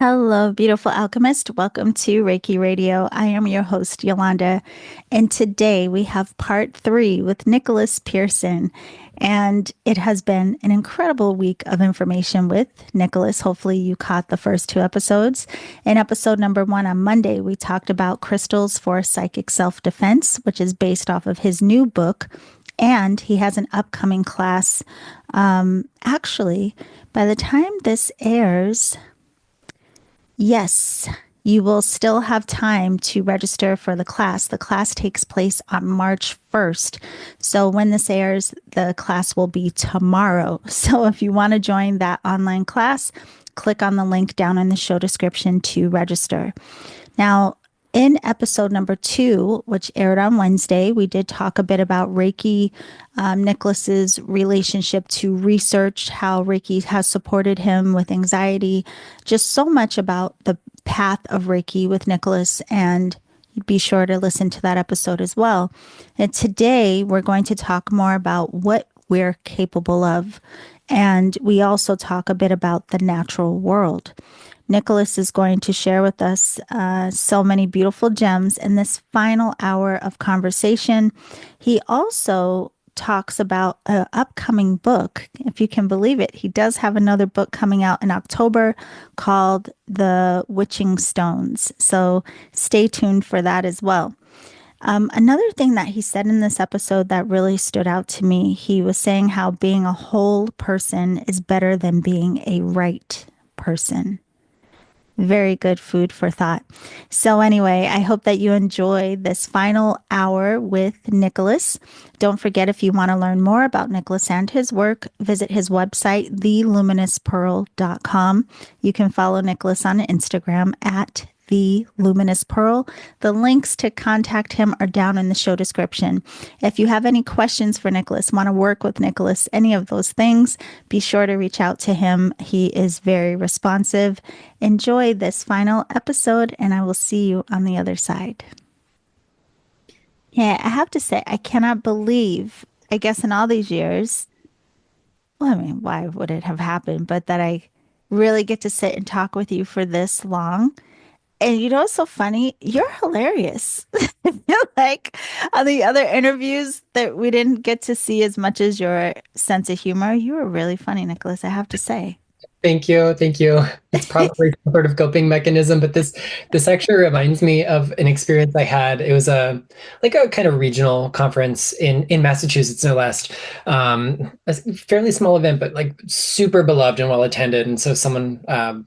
Hello, beautiful alchemist. Welcome to Reiki Radio. I am your host, Yolanda, and today we have part three with Nicholas Pearson. And it has been an incredible week of information with Nicholas. Hopefully, you caught the first two episodes. In episode number one on Monday, we talked about crystals for psychic self defense, which is based off of his new book. And he has an upcoming class. Actually, by the time this airs, yes, you will still have time to register for the class. The class takes place on March 1st. So when this airs, the class will be tomorrow. So if you want to join that online class, click on the link down in the show description to register. Now, in episode number two, which aired on Wednesday, we did talk a bit about Reiki, Nicholas's relationship to research, how Reiki has supported him with anxiety, just so much about the path of Reiki with Nicholas. And be sure to listen to that episode as well. And today we're going to talk more about what we're capable of. And we also talk a bit about the natural world. Nicholas is going to share with us so many beautiful gems in this final hour of conversation. He also talks about an upcoming book. If you can believe it, he does have another book coming out in October called The Witching Stones. So stay tuned for that as well. Another thing that he said in this episode that really stood out to me, he was saying how being a whole person is better than being a right person. Very good food for thought. So, anyway, I hope that you enjoy this final hour with Nicholas. Don't forget, if you want to learn more about Nicholas and his work, visit his website, theluminouspearl.com. You can follow Nicholas on Instagram at the Luminous Pearl. The links to contact him are down in the show description. If you have any questions for Nicholas, want to work with Nicholas, any of those things, be sure to reach out to him. He is very responsive. Enjoy this final episode, and I will see you on the other side. Yeah, I have to say, I cannot believe, I guess in all these years, well, I mean, why would it have happened? But that I really get to sit and talk with you for this long. And you know what's so funny? You're hilarious. I feel like on the other interviews that we didn't get to see as much as your sense of humor, you were really funny, Nicholas, I have to say. Thank you. Thank you. It's probably some sort of coping mechanism, but this actually reminds me of an experience I had. It was a kind of regional conference in Massachusetts, no less. A fairly small event, but like super beloved and well attended. And so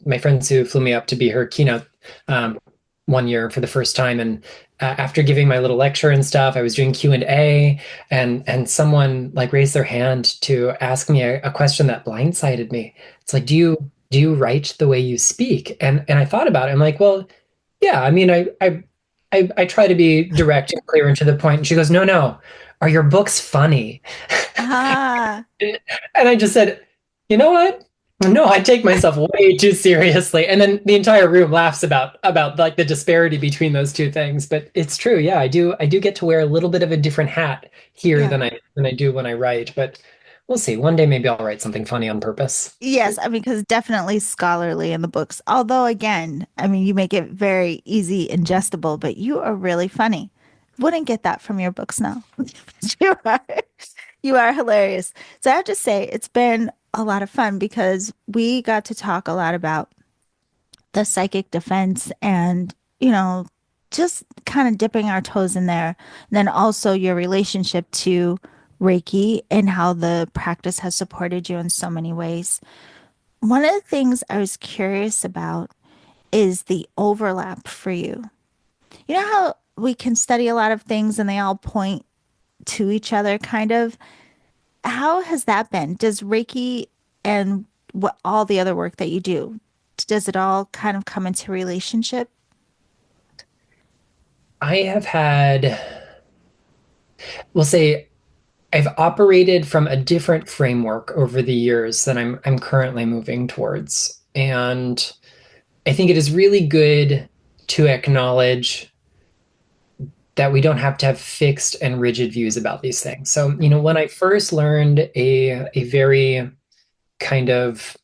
my friend Sue flew me up to be her keynote um, one year for the first time. And after giving my little lecture and stuff, I was doing Q&A, and someone like raised their hand to ask me a question that blindsided me. It's like, do you write the way you speak? And I thought about it. I'm like, well, yeah. I mean, I try to be direct and clear and to the point. And she goes, no, no. Are your books funny? Ah, And I just said, you know what? No, I take myself way too seriously. And then the entire room laughs about like the disparity between those two things. But it's true. Yeah, I do get to wear a little bit of a different hat here yeah. than I do when I write. But we'll see. One day maybe I'll write something funny on purpose. Yes, I mean, because definitely scholarly in the books. Although, again, I mean, you make it very easy, ingestible, but you are really funny. Wouldn't get that from your books now. You are, you are hilarious. So I have to say, it's been a lot of fun because we got to talk a lot about the psychic defense and, just kind of dipping our toes in there. And then also your relationship to Reiki and how the practice has supported you in so many ways. One of the things I was curious about is the overlap for you. You know how we can study a lot of things and they all point to each other, kind of? How has that been? Does Reiki and what all the other work that you do, does it all kind of come into relationship? I have had, we'll say, I've operated from a different framework over the years than I'm currently moving towards. And I think it is really good to acknowledge that we don't have to have fixed and rigid views about these things. So, when I first learned a very kind of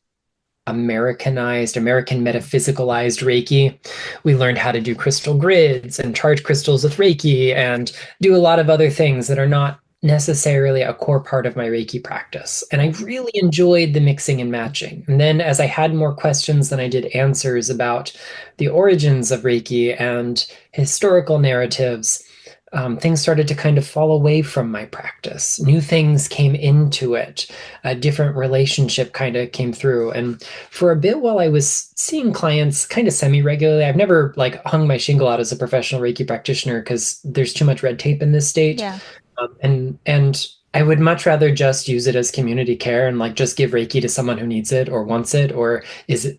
Americanized, American metaphysicalized Reiki. We learned how to do crystal grids and charge crystals with Reiki and do a lot of other things that are not necessarily a core part of my Reiki practice. And I really enjoyed the mixing and matching. And then as I had more questions than I did answers about the origins of Reiki and historical narratives, things started to kind of fall away from my practice. New things came into it. A different relationship kind of came through. And for a bit while I was seeing clients kind of semi-regularly, I've never like hung my shingle out as a professional Reiki practitioner because there's too much red tape in this state. Yeah. And I would much rather just use it as community care and like just give Reiki to someone who needs it or wants it or is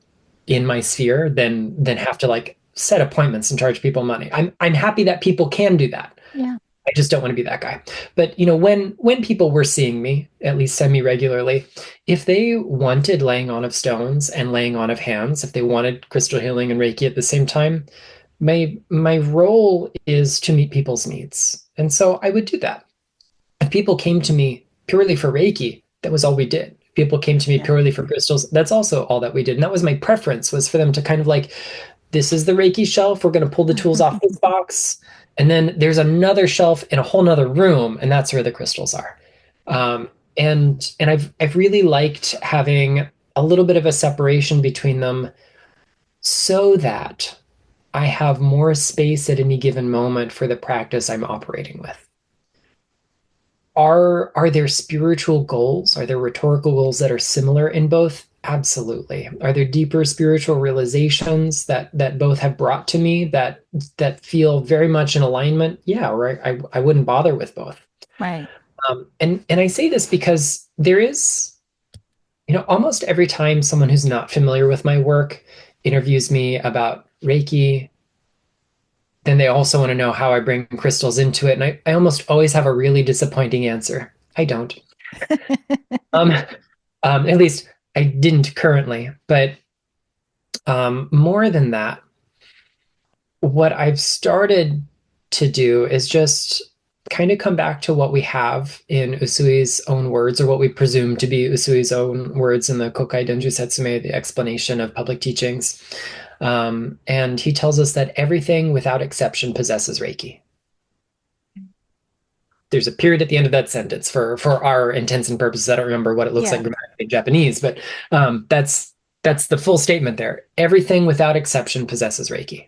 in my sphere than have to like set appointments and charge people money. I'm happy that people can do that. Yeah. I just don't want to be that guy. But when people were seeing me, at least semi-regularly, if they wanted laying on of stones and laying on of hands, if they wanted crystal healing and Reiki at the same time, my role is to meet people's needs. And so I would do that. If people came to me purely for Reiki, that was all we did. If people came to me Yeah. purely for crystals, that's also all that we did. And that was my preference, was for them to kind of like, this is the Reiki shelf. We're going to pull the tools off this box. And then there's another shelf in a whole nother room, and that's where the crystals are. And I've really liked having a little bit of a separation between them so that I have more space at any given moment for the practice I'm operating with. Are there spiritual goals? Are there rhetorical goals that are similar in both? Absolutely. Are there deeper spiritual realizations that both have brought to me that feel very much in alignment? Yeah, or I wouldn't bother with both. Right. And I say this because there is, almost every time someone who's not familiar with my work interviews me about Reiki, then they also want to know how I bring crystals into it. And I almost always have a really disappointing answer. I don't. Um, at least I didn't currently. But more than that, what I've started to do is just kind of come back to what we have in Usui's own words, or what we presume to be Usui's own words in the Kokai Denju Setsume, the explanation of public teachings. And he tells us that everything without exception possesses Reiki. There's a period at the end of that sentence for our intents and purposes. I don't remember what it looks like grammatically in Japanese, but that's the full statement there. Everything without exception possesses Reiki.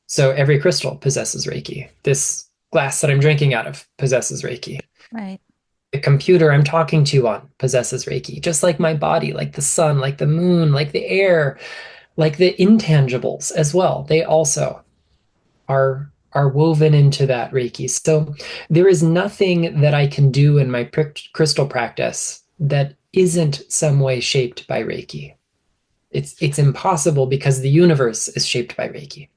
So every crystal possesses Reiki. This glass that I'm drinking out of possesses Reiki. Right. The computer I'm talking to you on possesses Reiki, just like my body, like the sun, like the moon, like the air, like the intangibles as well. They also are woven into that Reiki. So there is nothing that I can do in my crystal practice that isn't some way shaped by Reiki. It's impossible because the universe is shaped by Reiki.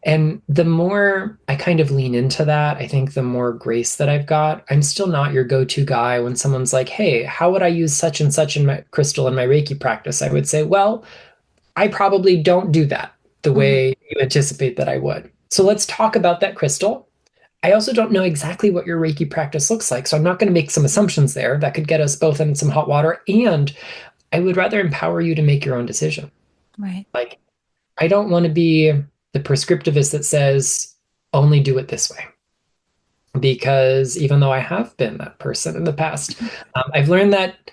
And the more I kind of lean into that, I think the more grace that I've got. I'm still not your go-to guy when someone's like, hey, how would I use such and such in my crystal in my Reiki practice? I would say, well, I probably don't do that the way you anticipate that I would. So let's talk about that crystal. I also don't know exactly what your Reiki practice looks like, so I'm not going to make some assumptions there that could get us both in some hot water. And I would rather empower you to make your own decision. Right. Like, I don't want to be the prescriptivist that says, only do it this way. Because even though I have been that person in the past, I've learned that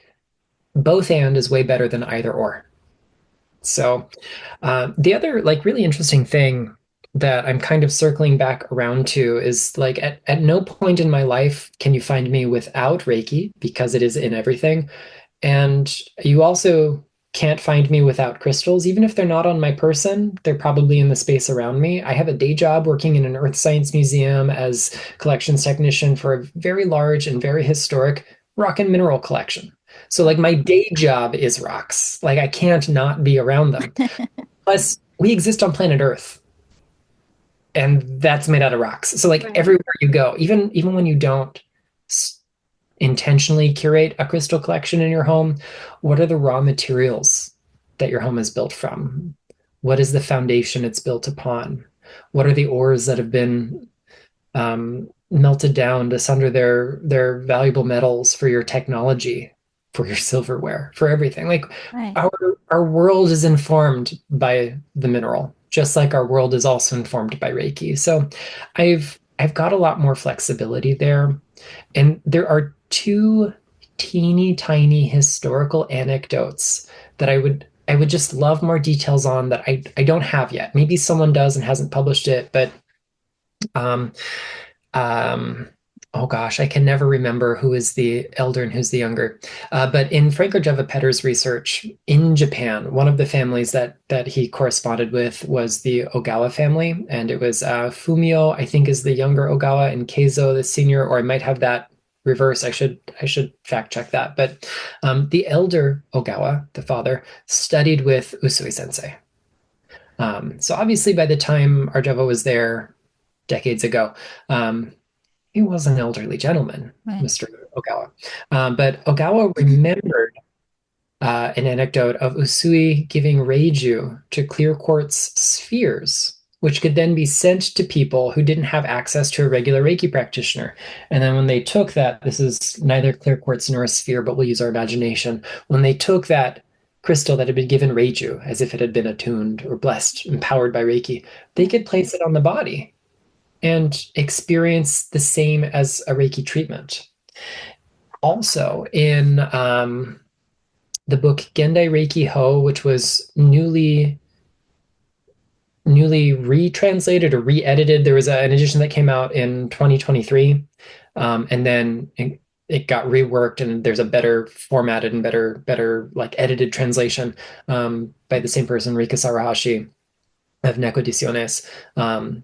both and is way better than either or. So the other like really interesting thing that I'm kind of circling back around to is like at no point in my life can you find me without Reiki, because it is in everything. And you also can't find me without crystals. Even if they're not on my person, they're probably in the space around me. I have a day job working in an earth science museum as collections technician for a very large and very historic rock and mineral collection. So like my day job is rocks. Like I can't not be around them. Plus, we exist on planet Earth, and that's made out of rocks. So like everywhere you go, even when you don't intentionally curate a crystal collection in your home, what are the raw materials that your home is built from? What is the foundation it's built upon? What are the ores that have been melted down to sunder their valuable metals for your technology? for your silverware, for everything. Like Right. our our world is informed by the mineral, just like our world is also informed by Reiki. So I've got a lot more flexibility there. And there are two teeny tiny historical anecdotes that I would just love more details on that I don't have yet. Maybe someone does and hasn't published it, but um, um, oh gosh, I can never remember who is the elder and who's the younger. But in Franco Jeva research in Japan, one of the families that he corresponded with was the Ogawa family, and it was Fumio, I think, is the younger Ogawa, and Keizo, the senior, or I might have that reverse. I should fact check that. But the elder Ogawa, the father, studied with Usui Sensei. So obviously, by the time Arjava was there decades ago, um, he was an elderly gentleman, Right. Mr. Ogawa. But Ogawa remembered an anecdote of Usui giving Reiju to clear quartz spheres, which could then be sent to people who didn't have access to a regular Reiki practitioner. And then when they took that, this is neither clear quartz nor a sphere, but we'll use our imagination. When they took that crystal that had been given Reiju, as if it had been attuned or blessed, empowered by Reiki, they could place it on the body and experience the same as a Reiki treatment. Also, in the book Gendai Reiki Ho, which was newly retranslated or re-edited, there was an edition that came out in 2023, and then it got reworked, and there's a better formatted and better like edited translation by the same person, Rika Sarahashi of Neko Ediciones.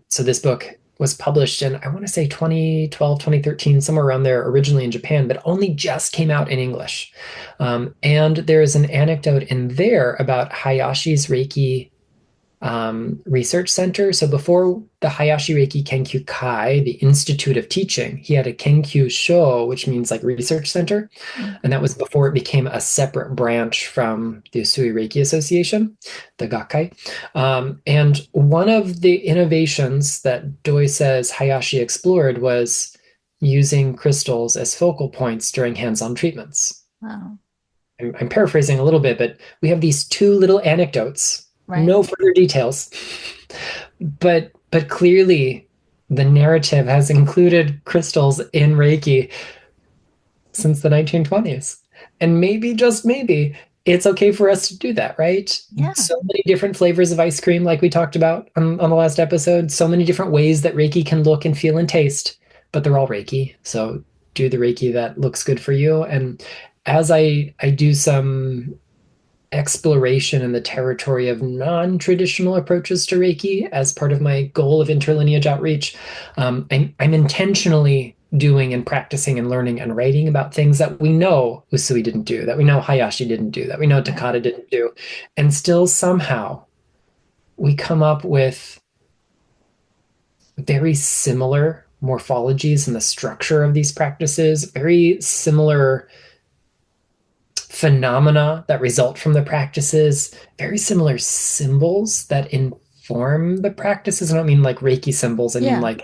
So this book was published in, I want to say 2012, 2013, somewhere around there, originally in Japan, but only just came out in English. And there is an anecdote in there about Hayashi's Reiki research center. So before the Hayashi Reiki Kenkyu Kai, the Institute of Teaching, he had a Kenkyu Sho, which means like research center. Mm. And that was before it became a separate branch from the Usui Reiki Association, the Gakkai. And one of the innovations that Doi says Hayashi explored was using crystals as focal points during hands-on treatments. Wow. I'm paraphrasing a little bit, but we have these two little anecdotes, Right. no further details, but clearly the narrative has included crystals in Reiki since the 1920s. And maybe, just maybe, it's okay for us to do that, right? Yeah. So many different flavors of ice cream, like we talked about on the last episode, so many different ways that Reiki can look and feel and taste, but they're all Reiki. So do the Reiki that looks good for you. And as I do some exploration in the territory of non-traditional approaches to Reiki as part of my goal of interlineage outreach, I'm intentionally doing and practicing and learning and writing about things that we know Usui didn't do, that we know Hayashi didn't do, that we know Right. Takata didn't do. And still somehow we come up with very similar morphologies in the structure of these practices, very similar phenomena that result from the practices, very similar symbols that inform the practices. I don't mean like Reiki symbols, I mean Yeah. like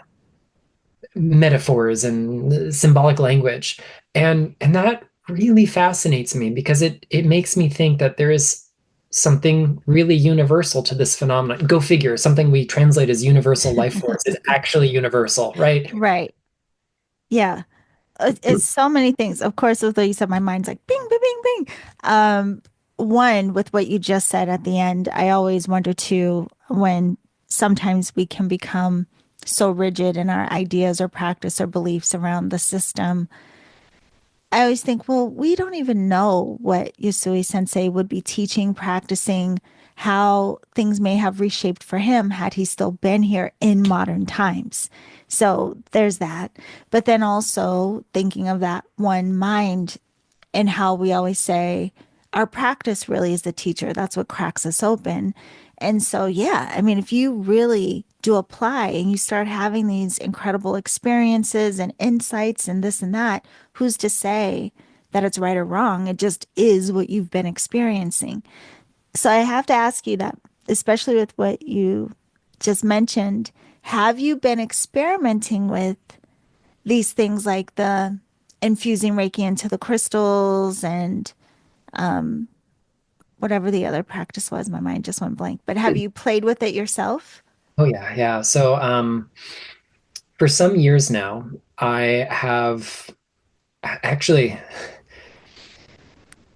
metaphors and symbolic language. And that really fascinates me because it makes me think that there is something really universal to this phenomenon. Go figure, something we translate as universal life force is actually universal, right? Right. Yeah. It's so many things. Of course, although you said my mind's like bing, bing, bing, bing. One, with what you just said at the end, I always wonder too when sometimes we can become so rigid in our ideas or practice or beliefs around the system. I always think, well, we don't even know what Yusui Sensei would be teaching, practicing, how things may have reshaped for him had he still been here in modern times. So there's that. But then also thinking of that one mind and how we always say our practice really is the teacher. That's what cracks us open. And so, yeah, I mean, if you really do apply and you start having these incredible experiences and insights and this and that, who's to say that it's right or wrong? It just is what you've been experiencing. So I have to ask you that, especially with what you just mentioned, have you been experimenting with these things like the infusing Reiki into the crystals and whatever the other practice was. My mind just went blank. But have you played with it yourself? Oh yeah, yeah. So for some years now, I have actually,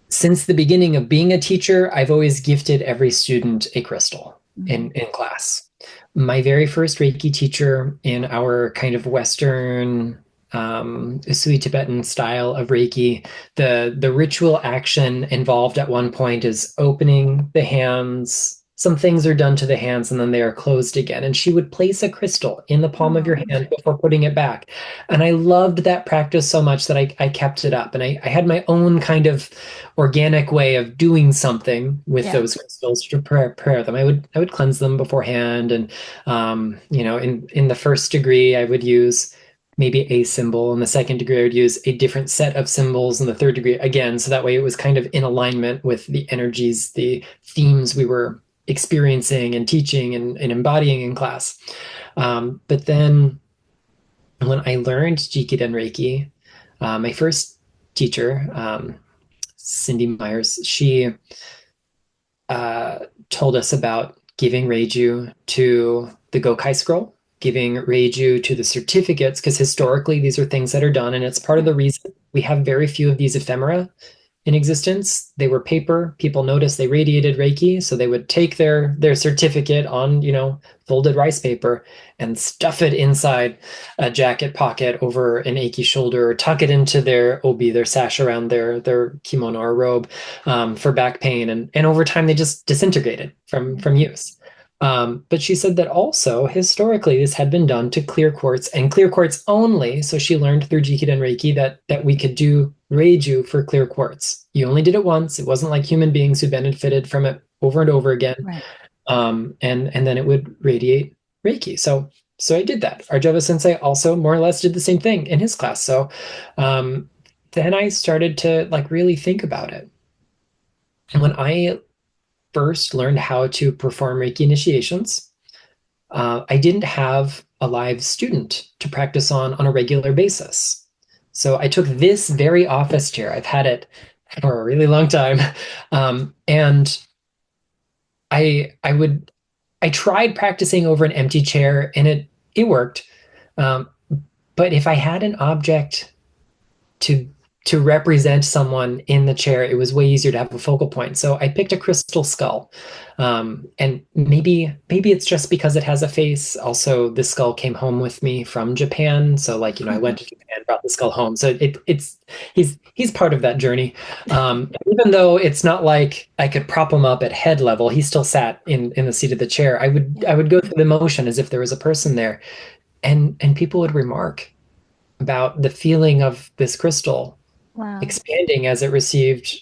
since the beginning of being a teacher, I've always gifted every student a crystal Mhm. in class. My very first Reiki teacher in our kind of Western Usui Tibetan style of Reiki, the ritual action involved at one point is opening the hands. Some things are done to the hands and then they are closed again. And she would place a crystal in the palm of your Oh, hand before putting it back. And I loved that practice so much that I kept it up. And I had my own kind of organic way of doing something with yeah. those crystals to prepare them. I would cleanse them beforehand, and in the first degree, I would use maybe a symbol. In the second degree, I would use a different set of symbols. In the third degree, again, so that way it was kind of in alignment with the energies, the themes we were experiencing and teaching and embodying in class. But then when I learned Jikiden Reiki, my first teacher, Cindy Myers, she uh, told us about giving Reiju to the Gokai scroll, giving Reiju to the certificates, because historically these are things that are done, and it's part of the Right. reason we have very few of these ephemera in existence. They were paper. People noticed they radiated Reiki, so they would take their certificate on, folded rice paper and stuff it inside a jacket pocket over an achy shoulder, or tuck it into their obi, their sash around their kimono or robe, for back pain. And over time, they just disintegrated from use. But she said that also historically this had been done to clear quartz and clear quartz only. So she learned through Jikiden Reiki that we could do Reiju for clear quartz. You only did it once. It wasn't like human beings who benefited from it over and over again. Right. And then it would radiate Reiki. So I did that. Arjava Sensei also more or less did the same thing in his class. So um, then I started to like really think about it. And when I first learned how to perform Reiki initiations, I didn't have a live student to practice on a regular basis. So I took this very office chair. I've had it for a really long time. And I tried practicing over an empty chair and it worked. Um, but if I had an object to to represent someone in the chair, it was way easier to have a focal point. So I picked a crystal skull, and maybe it's just because it has a face. Also, the skull came home with me from Japan, so like I went to Japan, brought the skull home. So it's he's part of that journey. Even though it's not like I could prop him up at head level, he still sat in the seat of the chair. I would Yeah. I would go through the motion as if there was a person there, and people would remark about the feeling of this crystal Wow. expanding as it received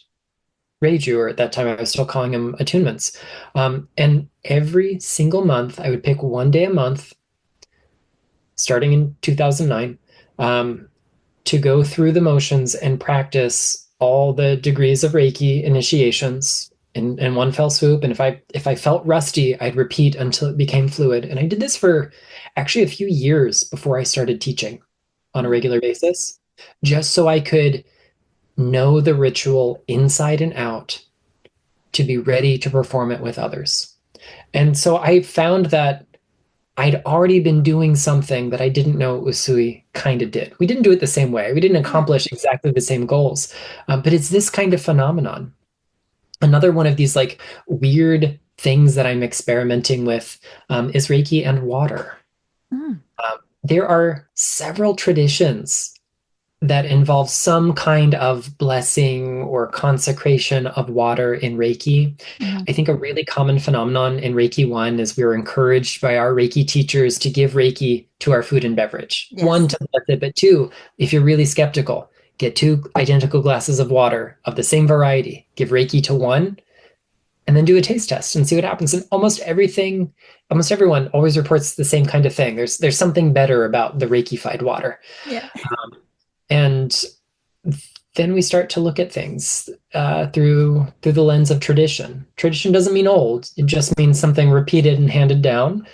Reiju, or at that time I was still calling them attunements. And every single month, I would pick one day a month, starting in 2009, to go through the motions and practice all the degrees of Reiki initiations in one fell swoop. And if I felt rusty, I'd repeat until it became fluid. And I did this for actually a few years before I started teaching on a Wow. regular basis, just so I could know the ritual inside and out to be ready to perform it with others. And so I found that I'd already been doing something that I didn't know Usui kind of did. We didn't do it the same way. We didn't Yeah. accomplish exactly the same goals, but it's this kind of phenomenon. Another one of these like weird things that I'm experimenting with is Reiki and water. Mm. There are several traditions that involves some kind of blessing or consecration of water in Reiki. Mhm. I think a really common phenomenon in Reiki 1 is we were encouraged by our Reiki teachers to give Reiki to our food and beverage. One, Yes. to bless it, but two, if you're really skeptical, get two identical glasses of water of the same variety, give Reiki to one, and then do a taste test and see what happens. And almost everyone always reports the same kind of thing. There's something better about the Reiki-fied water. Yeah. And then we start to look at things through the lens of tradition. Tradition doesn't mean old; it just means something repeated and handed down.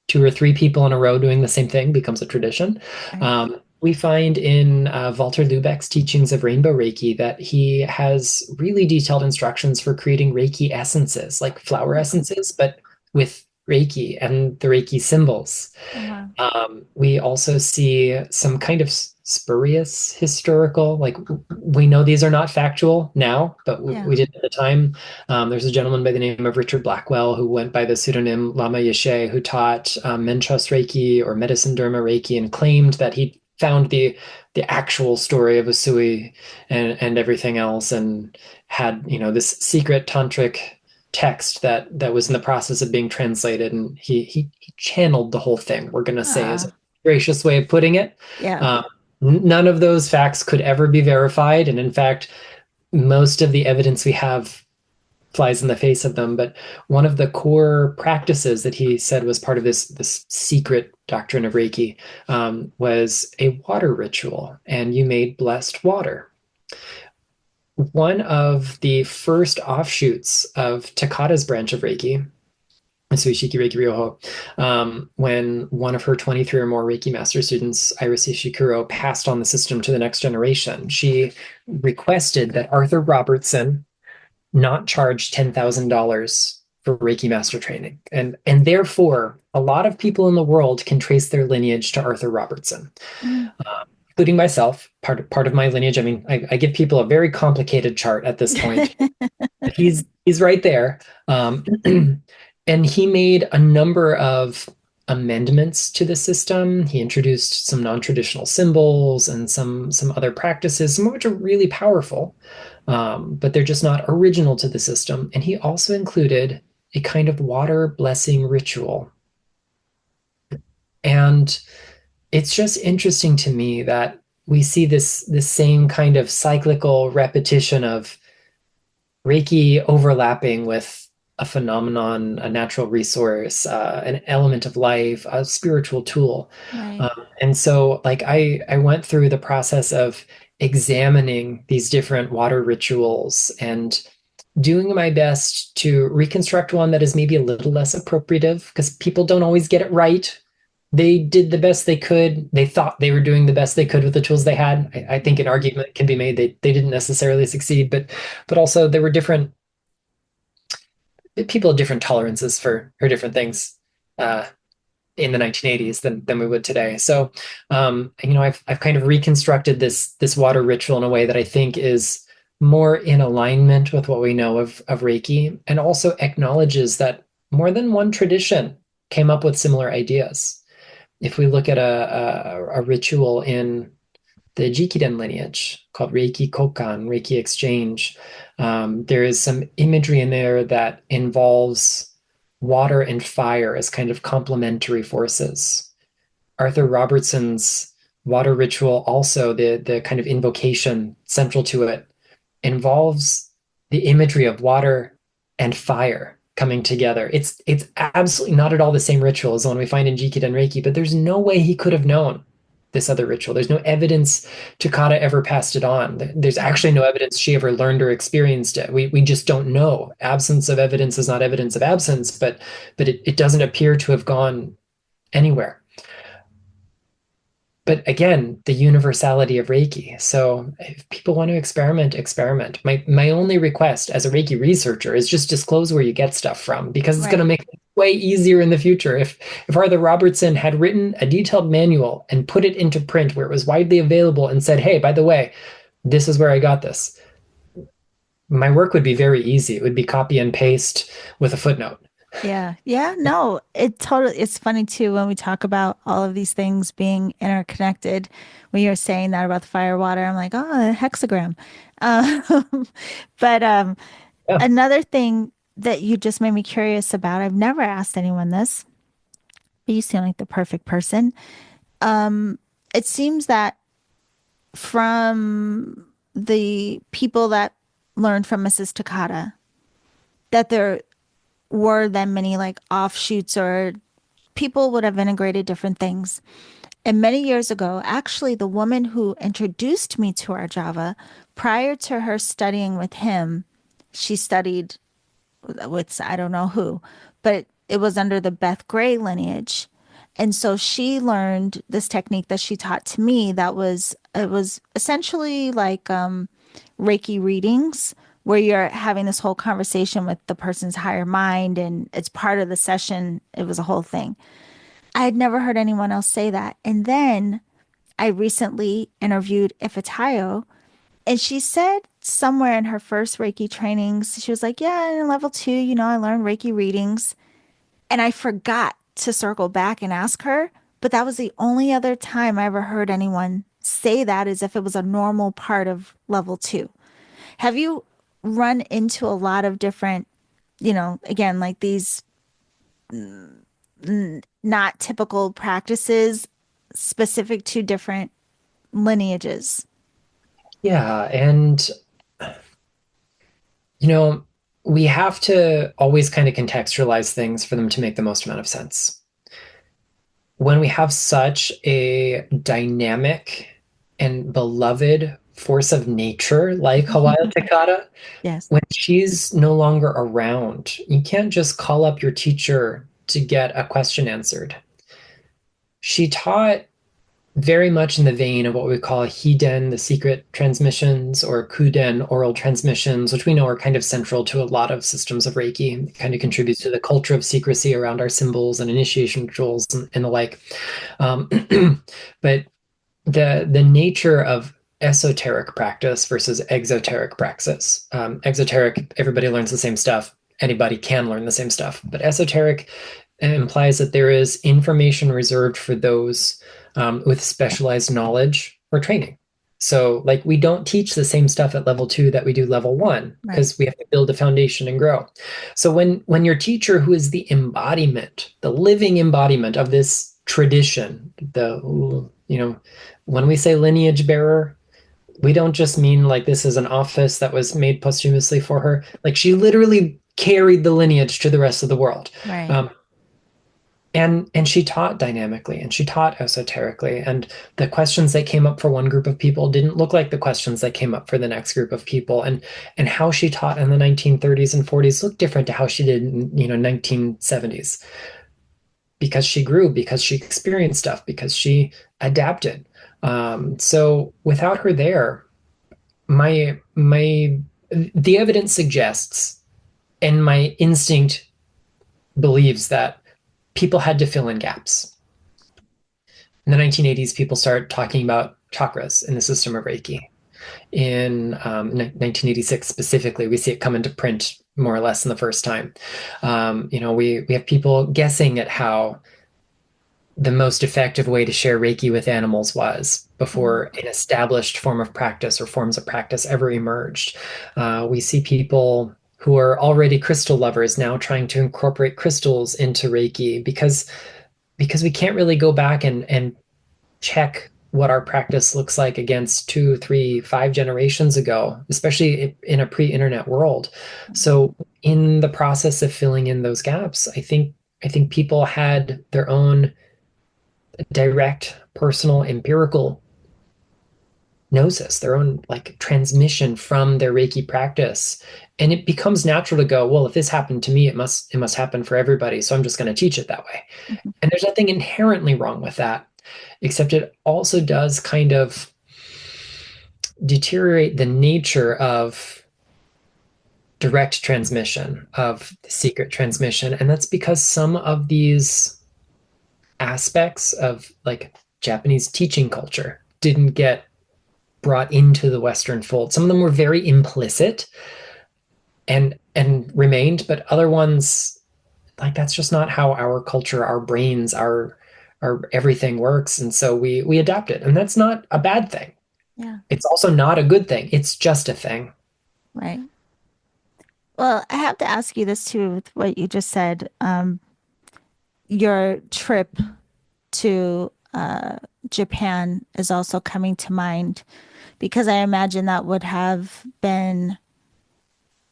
Two or three people in a row doing the same thing becomes a tradition. Right. We find in Walter Lübeck's teachings of Rainbow Reiki that he has really detailed instructions for creating Reiki essences, like flower Oh, essences, but with Reiki and the Reiki symbols. oh, wow. We also see some kind of spurious historical, like we know these are not factual now, but Yeah. we did at the time. There's a gentleman by the name of Richard Blackwell who went by the pseudonym Lama Yeshe, who taught Mentrust Reiki or Medicine Dharma Reiki and claimed that he found the actual story of Usui and everything else, and had this secret tantric text that was in the process of being translated, and he channeled the whole thing. We're going to say is a Ah, gracious way of putting it. yeah. Um, None of those facts could ever be verified, and in fact, most of the evidence we have flies in the face of them. But one of the core practices that he said was part of this secret doctrine of Reiki was a water ritual, and you made blessed water. One of the first offshoots of Takata's branch of Reiki, Suishiki Reiki Ryoho, when one of her 23 or more Reiki master students, Iris Ishikuro, passed on the system to the next generation, she requested that Arthur Robertson not charge $10,000 for Reiki master training. And therefore, a lot of people in the world can trace their lineage to Arthur Robertson, Mm. including myself, part of my lineage. I mean, I give people a very complicated chart at this point. He's right there. Um, and he made a number of amendments to the system. He introduced some non-traditional symbols and some other practices, some of which are really powerful, but they're just not original to the system. And he also included a kind of water blessing ritual. And it's just interesting to me that we see this same kind of cyclical repetition of Reiki overlapping with a phenomenon, a natural resource, an element of life, a spiritual tool. Right. Um, and so, like, I went through the process of examining these different water rituals and doing my best to reconstruct one that is maybe a little less appropriative because people don't always get it right. They did the best they could. They thought they were doing the best they could with the tools they had. I think an argument can be made they didn't necessarily succeed, but also there were different people had different tolerances for different things uh, in the 1980s than we would today. So I've kind of reconstructed this water ritual in a way that I think is more in alignment with what we know of Reiki, and also acknowledges that more than one tradition came up with similar ideas. If we look at a ritual in the Jikiden lineage called Reiki Kokan, Reiki Exchange, there is some imagery in there that involves water and fire as kind of complementary forces. Arthur Robertson's water ritual, also the kind of invocation central to it, involves the imagery of water and fire coming together. It's absolutely not at all the same ritual as the one we find in Jikiden Reiki, but there's no way he could have known this other ritual. There's no evidence Takata ever passed it on. There's actually no evidence she ever learned or experienced it. We just don't know. Absence of evidence is not evidence of absence, but it doesn't appear to have gone anywhere. But again, the universality of Reiki. So if people want to experiment, experiment. My only request as a Reiki researcher is just disclose where you get stuff from, because it's going to Right. make it way easier in the future. If Arthur Robertson had written a detailed manual and put it into print where it was widely available and said, "Hey, by the way, this is where I got this," my work would be very easy. It would be copy and paste with a footnote. Yeah. Yeah. No, it's funny too when we talk about all of these things being interconnected. When you're saying that about the fire water, I'm like, oh, a hexagram. Um, but Yeah. another thing that you just made me curious about, I've never asked anyone this, but you seem like the perfect person. It seems that from the people that learned from Mrs. Takata, that there were then many like offshoots or people would have integrated different things. And many years ago, actually, the woman who introduced me to our Java, prior to her studying with him, she studied with I don't know who, but it was under the Beth Gray lineage. And so she learned this technique that she taught to me that it was essentially like Reiki readings where you're having this whole conversation with the person's higher mind and it's part of the session. It was a whole thing. I had never heard anyone else say that. And then I recently interviewed Ifatayo, and she said somewhere in her first Reiki trainings, she was like, yeah, in level two, I learned Reiki readings. And I forgot to circle back and ask her, but that was the only other time I ever heard anyone say that as if it was a normal part of level two. Have you run into a lot of different, again, like these not typical practices specific to different lineages? Yeah, and you know, we have to always kind of contextualize things for them to make the most amount of sense. When we have such a dynamic and beloved force of nature like Hawaii Takata, Yes. when she's no longer around, you can't just call up your teacher to get a question answered. She taught very much in the vein of what we call Hiden, the secret transmissions, or Kuden, oral transmissions, which we know are kind of central to a lot of systems of Reiki. It kind of contributes to the culture of secrecy around our symbols and initiation rituals and the like. Um, but the nature of esoteric practice versus exoteric praxis. Exoteric, everybody learns the same stuff. Anybody can learn the same stuff. But esoteric implies that there is information reserved for those with specialized knowledge or training. So, like, we don't teach the same stuff at level two that we do level one Right. because we have to build a foundation and grow. So, when your teacher, who is the embodiment, the living embodiment of this tradition, when we say lineage bearer, we don't just mean like this is an office that was made posthumously for her. Like, she literally carried the lineage to the rest of the world. Right. Um, and she taught dynamically and she taught esoterically. And the questions that came up for one group of people didn't look like the questions that came up for the next group of people. And how she taught in the 1930s and 40s looked different to how she did in 1970s because she grew, because she experienced stuff, because she adapted. So without her there, my the evidence suggests, and my instinct believes that people had to fill in gaps. In the 1980s, people started talking about chakras in the system of Reiki. In 1986 specifically, we see it come into print more or less in the first time. We have people guessing at how the most effective way to share Reiki with animals was Mm. before an established form of practice or forms of practice ever emerged. We see people who are already crystal lovers now trying to incorporate crystals into Reiki because we can't really go back and check what our practice looks like against 2, 3, 5 generations ago, especially in a pre-internet world. So in the process of filling in those gaps, I think people had their own direct, personal, empirical gnosis, their own like transmission from their Reiki practice. And it becomes natural to go, well, if this happened to me, it must happen for everybody. So I'm just going to teach it that way. Mhm. And there's nothing inherently wrong with that, except it also does kind of deteriorate the nature of direct transmission, of secret transmission. And that's because some of these aspects of like Japanese teaching culture didn't get brought into the Western fold. Some of them were very implicit and remained, but other ones, like, that's just not how our culture, our brains, our everything works. And so we adapt it. And that's not a bad thing. Yeah. It's also not a good thing. It's just a thing. Right. Well, I have to ask you this too, with what you just said. Your trip to Japan is also coming to mind because I imagine that would have been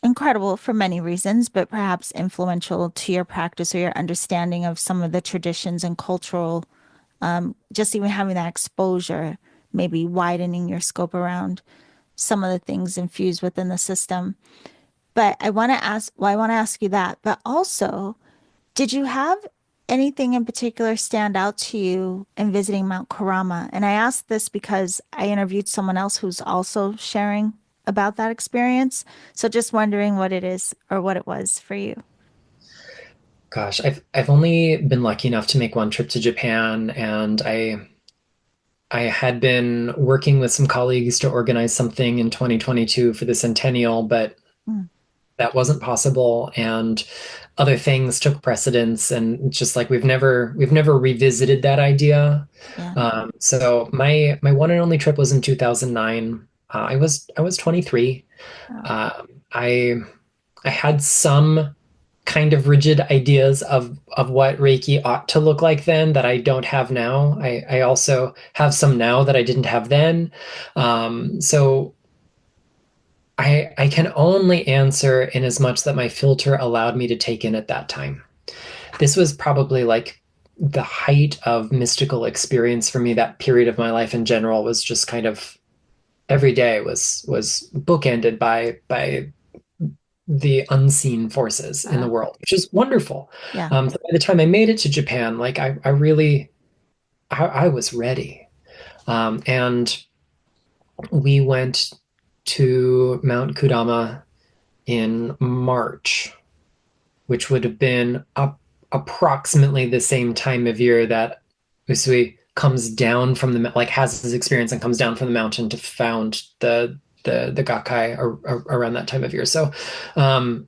incredible for many reasons, but perhaps influential to your practice or your understanding of some of the traditions and cultural, just even having that exposure, maybe widening your scope around some of the things infused within the system. But I want to ask, well, I want to ask you that, but also, did you have anything in particular stand out to you in visiting Mount Kurama? And I asked this because I interviewed someone else who's also sharing about that experience. So just wondering what it is or what it was for you. Gosh, I've only been lucky enough to make one trip to Japan, and I had been working with some colleagues to organize something in 2022 for the centennial, but Mm, that wasn't possible, and other things took precedence, and it's just like we've never revisited that idea. yeah. So my one and only trip was in 2009. I was 23. Oh, Um, I I had some kind of rigid ideas of what Reiki ought to look like then that I don't have now. I also have some now that I didn't have then. So I can only answer in as much that my filter allowed me to take in at that time. This was probably like the height of mystical experience for me. That period of my life in general was just kind of every day was bookended by the unseen forces in the wow. world, which is wonderful. Yeah. So by the time I made it to Japan, like I really, I was ready. And we went to Mount Kurama in March, which would have been approximately the same time of year that Usui comes down from the like has his experience and comes down from the mountain to found the Gakkai around that time of year. So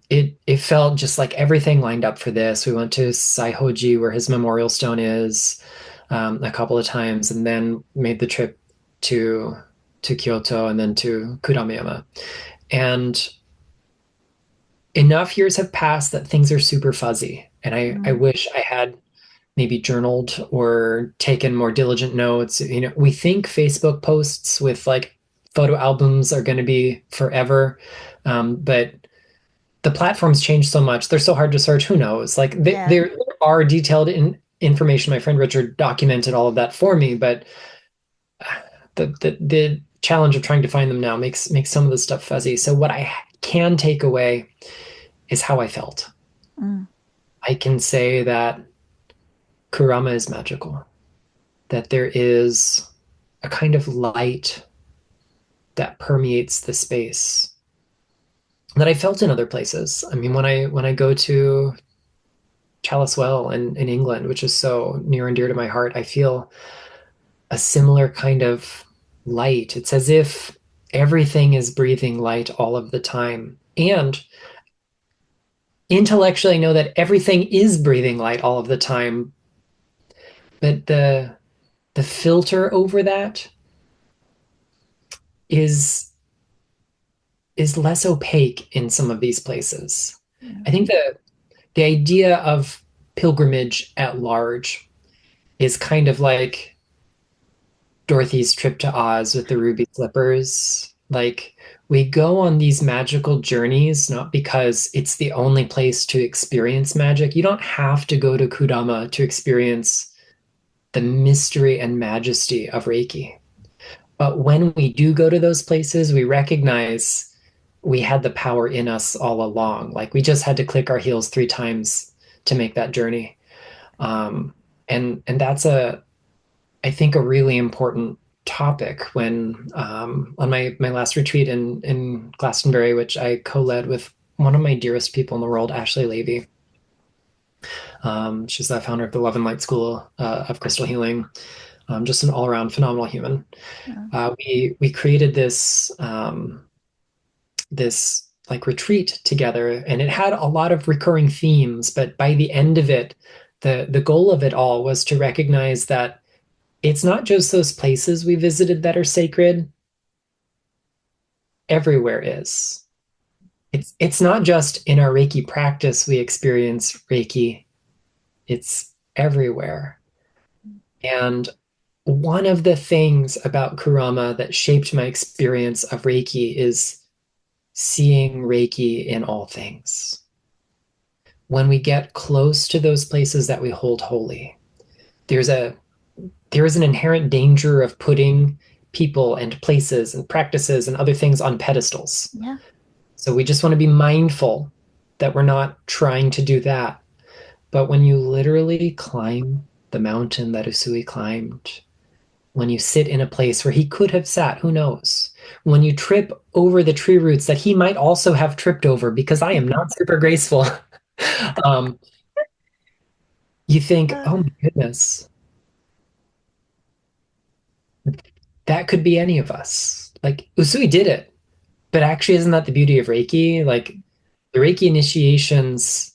it felt just like everything lined up for this. We went to Saihoji where his memorial stone is a couple of times, and then made the trip to to Kyoto and then to Kuramiyama. And enough years have passed that things are super fuzzy. And I Mm, wish I had maybe journaled or taken more diligent notes. You know, we think Facebook posts with like photo albums are going to be forever. But the platforms change so much. They're so hard to search. Who knows? Like yeah. there are detailed information. My friend Richard documented all of that for me, but the challenge of trying to find them now makes some of the stuff fuzzy. So what I can take away is how I felt. Mm, I can say that Kurama is magical, that there is a kind of light that permeates the space that I felt in other places. I mean, when I go to Chalice Well in England, which is so near and dear to my heart, I feel a similar kind of light. It's as if everything is breathing light all of the time. And intellectually, I know that everything is breathing light all of the time, but the filter over that is is less opaque in some of these places. mm, I think the idea of pilgrimage at large is kind of like Dorothy's trip to Oz with the ruby slippers. Like we go on these magical journeys not because it's the only place to experience magic. You don't have to go to Kudama to experience the mystery and majesty of Reiki. But when we do go to those places, we recognize we had the power in us all along. Like we just had to click our heels 3 times to make that journey. And that's I think a really important topic when on my last retreat in Glastonbury, which I co-led with one of my dearest people in the world, Ashley Levy. She's the founder of the Love and Light School of Crystal Healing. Just an all-around phenomenal human. yeah. We created this like retreat together, and it had a lot of recurring themes. But by the end of it, the goal of it all was to recognize that it's not just those places we visited that are sacred. Everywhere is. It's not just in our Reiki practice we experience Reiki. It's everywhere. And one of the things about Kurama that shaped my experience of Reiki is seeing Reiki in all things. When we get close to those places that we hold holy, there's a there is an inherent danger of putting people and places and practices and other things on pedestals. Yeah. So we just want to be mindful that we're not trying to do that. But when you literally climb the mountain that Usui climbed, when you sit in a place where he could have sat, who knows? When you trip over the tree roots that he might also have tripped over, because I am not super graceful, um, you think, Uh, oh my goodness, that could be any of us. Like Usui did it, but actually, isn't that the beauty of Reiki? Like the Reiki initiations,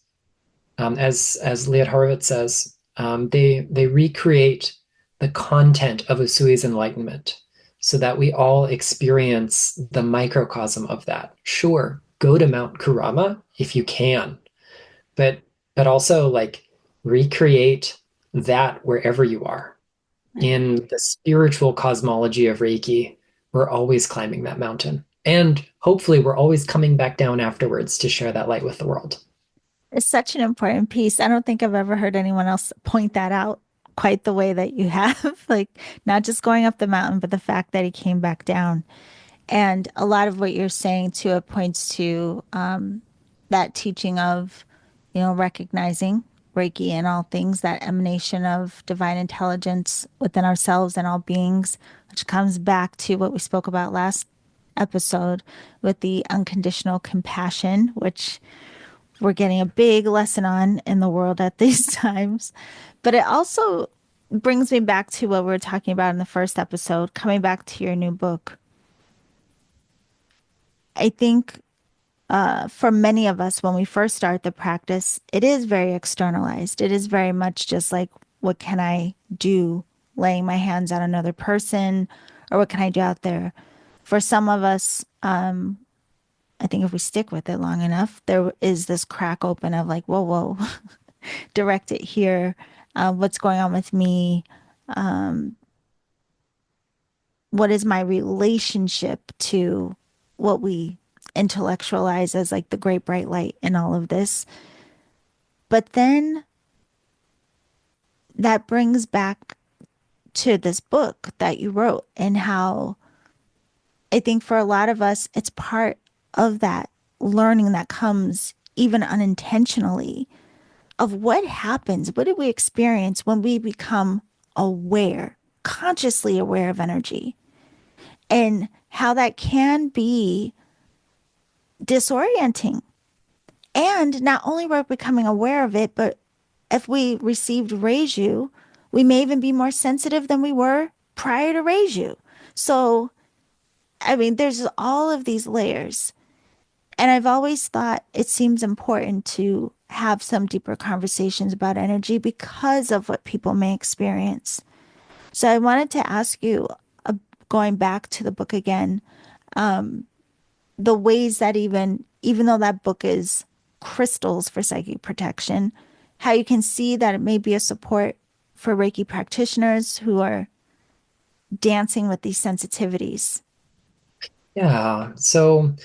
as Leon Horowitz says, they recreate the content of Usui's enlightenment so that we all experience the microcosm of that. Sure, go to Mount Kurama if you can, but also like recreate that wherever you are. right. In the spiritual cosmology of Reiki, we're always climbing that mountain. And hopefully we're always coming back down afterwards to share that light with the world. It's such an important piece. I don't think I've ever heard anyone else point that out quite the way that you have. Like, not just going up the mountain, but the fact that he came back down. And a lot of what you're saying too, it points to that teaching of, recognizing Reiki in all things, that emanation of divine intelligence within ourselves and all beings, which comes back to what we spoke about last episode with the unconditional compassion, which we're getting a big lesson on in the world at these times. But it also brings me back to what we were talking about in the first episode, coming back to your new book. I think for many of us, when we first start the practice, it is very externalized. It is very much just like, what can I do laying my hands on another person, or what can I do out there? For some of us, I think if we stick with it long enough, there is this crack open of like, whoa, whoa, direct it here. What's going on with me? What is my relationship to what we intellectualize as like the great bright light in all of this? But then that brings back to this book that you wrote, and how I think for a lot of us, it's part of that learning that comes even unintentionally of what happens, what do we experience when we become aware, consciously aware of energy, and how that can be disorienting. And not only we're becoming aware of it, but if we received Reiju, we may even be more sensitive than we were prior to Reiju. So, I mean, there's all of these layers. And I've always thought it seems important to have some deeper conversations about energy because of what people may experience. So I wanted to ask you, going back to the book again, the ways that even though that book is crystals for psychic protection, how you can see that it may be a support for Reiki practitioners who are dancing with these sensitivities. Yeah. So